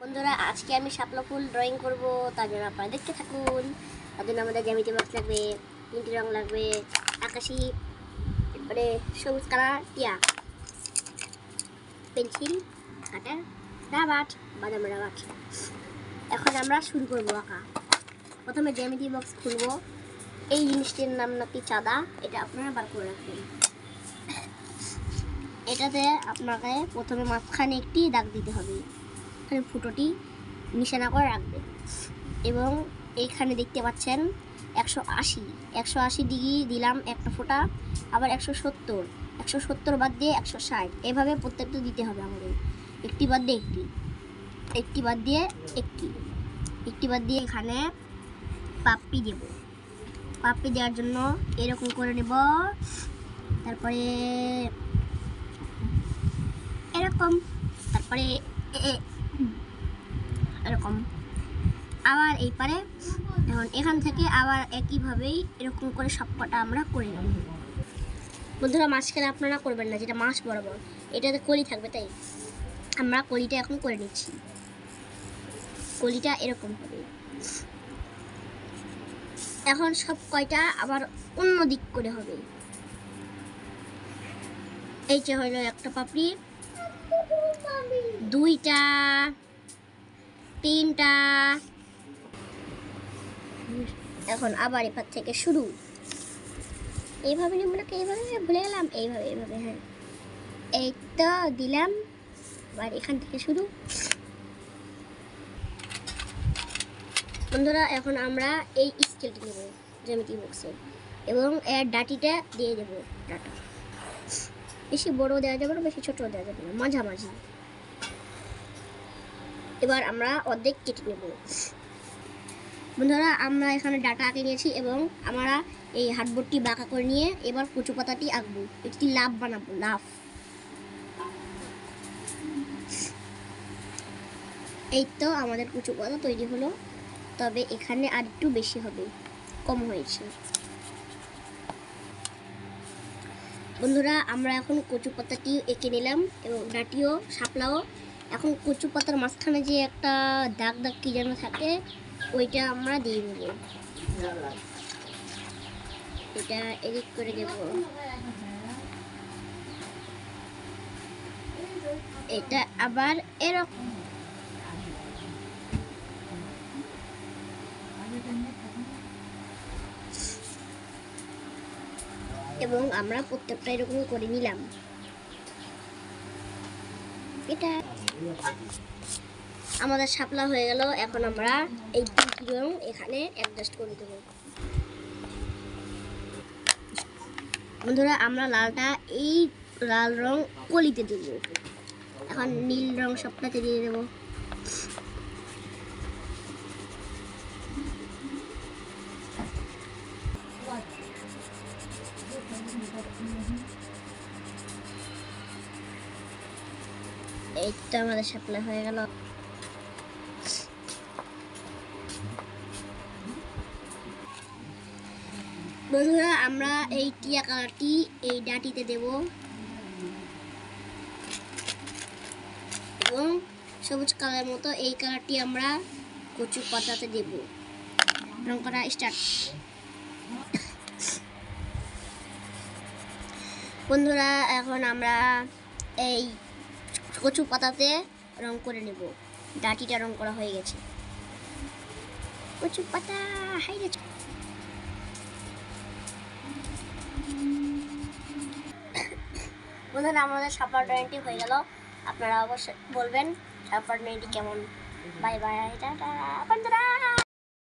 বন্ধুরা আজকে আমি শাপলা ফুল ড্রয়িং করব, তার জন্য আপনারা দেখতে থাকুন। তার জন্য আমাদের জ্যামিতি বক্স লাগবে, 3টি রং লাগবে, আকাশি, তারপরে সবুজ কালার, টিয়া, পেন্সিল, কাটার, রাবার, বাদাম রাবার। এখন আমরা শুরু করব আঁকা। প্রথমে জ্যামিতি বক্স খুলব। এই জিনিসটির নাম নাকি চাঁদা, এটা আপনারা বার করে রাখবেন। এটাতে আপনাকে প্রথমে মাঝখানে একটি দাগ দিতে হবে, ফুটোটি নিশানা করে রাখবেন এবং এইখানে দেখতে পাচ্ছেন 180 ডিগ্রি দিলাম একটা ফোঁটা, আবার 170 বাদ দিয়ে 160, এভাবে প্রত্যেকটা দিতে হবে আমাদের। একটি বাদ দিয়ে একটি বাদ দিয়ে একটি বাদ দিয়ে এখানে পাপ্পি দেব। পাপ্পি দেওয়ার জন্য এরকম করে নেব, তারপরে এরকম, তারপরে এরকম, আবার এই পারে। এখন এখান থেকে আবার একইভাবেই এরকম করে সবকটা আমরা করে নেব। বন্ধুরা মাঝখানে আপনারা করবেন না, যেটা মাছ বরাবর, এটাতে কলি থাকবে, তাই আমরা কলিটা এখন করে নিচ্ছি। কলিটা এরকম হবে। এখন সব কয়টা আবার অন্য দিক করে হবে। এই যে হলো একটা পাপড়ি, 2টা, 3টা। এখন আবার এপার থেকে শুরু, এইভাবে নিব নাকি, এইভাবে ভুলে গেলাম, এইভাবে হ্যাঁ, এই তো দিলাম। আবার এখান থেকে শুরু। বন্ধুরা এখন আমরা এই স্কেলটি নেব জ্যামিতি বক্সে এবং এর ডাটিটা দিয়ে দেব। ডাটা বেশি বড় দেওয়া যাবে না, বেশি ছোট দেওয়া যাবে না, মাঝামাঝি। এবার আমরা অর্ধেক কেটে নেব। বন্ধুরা আমরা এখানে ডাটা আঁকে নিয়েছি এবং আমরা এই হার্ডবোর্ডটি বাঁকা করে নিয়ে এবার কচু পাতাটি আঁকবো। একটি লাভ বানাবো, লাভ। এই তো আমাদের কচু পাতা তৈরি হলো, তবে এখানে আর একটু বেশি হবে, কম হয়েছে। বন্ধুরা আমরা এখন কচু পাতাটি এঁকে নিলাম এবং ডাটিও শাপলাও। এখন কচু পাতার মাঝখানে যে একটা দাগ দাগ কি যেন থাকে, ওইটা আমরা দিয়ে দেবো। এটা এডিট করে দেব। এটা আবার এরকম, এবং আমরা প্রত্যেকটা এরকম করে নিলাম। এটা আমাদের শাপলা হয়ে গেল। এখন আমরা এই 3টি রং এখানে অ্যাডজাস্ট করে দেব। বন্ধুরা আমরা লালটা এই লাল রং কলিতে দেব। এখন নীল রং সবটাতে দিয়ে দেব। এই তো আমাদের শাপলা হয়ে গেল। বন্ধুরা আমরা এই টিয়া কালারটি এই ডাটিতে দেব এবং সবুজ কালার মতো এই কালারটি আমরা কচু পাতাতে দেব। রং করা স্টার্ট। বন্ধুরা এখন আমরা এই কচু পাতাতে রং করে নেব। ডাটিটা রং করা হয়ে গেছে। কচু পাতা হাই গেছে। বন্ধুরা আমাদের শাপলা ড্রয়িংটি হয়ে গেল। আপনারা অবশ্যই বলবেন শাপলা ড্রয়িংটি কেমন। বাই বাই, টাটা বন্ধুরা।